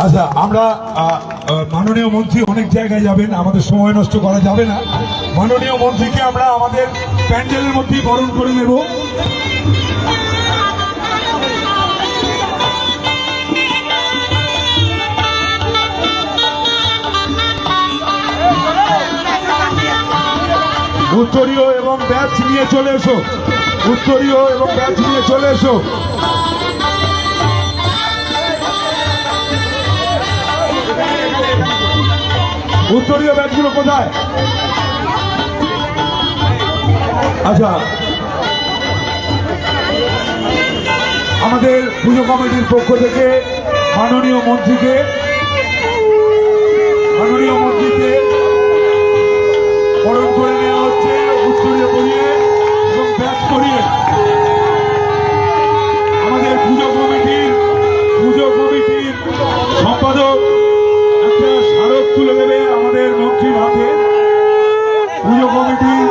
আচ্ছা, আমরা মাননীয় মন্ত্রী অনেক জায়গায় যাবেন, আমাদের সময় নষ্ট করা যাবে না। মাননীয় মন্ত্রীকে আমরা আমাদের প্যান্ডেলের মধ্যেই বরণ করে নেব। উত্তরীয় এবং ব্যাচ নিয়ে চলে এসো, উত্তরীয় এবং ব্যাচ নিয়ে চলে এসো। উত্তরীয় ব্যাচগুলো কোথায়? আচ্ছা, আমাদের পুজো কমিটির পক্ষ থেকে মাননীয় মন্ত্রীকে বরণ করে নেওয়া হচ্ছে উত্তরীয় করিয়ে এবং ব্যাচ করিয়ে। আমাদের পুজো কমিটির সম্পাদক একটা স্মারক তুলে দেবে আমাদের মন্ত্রীর হাতে। পুজো কমিটির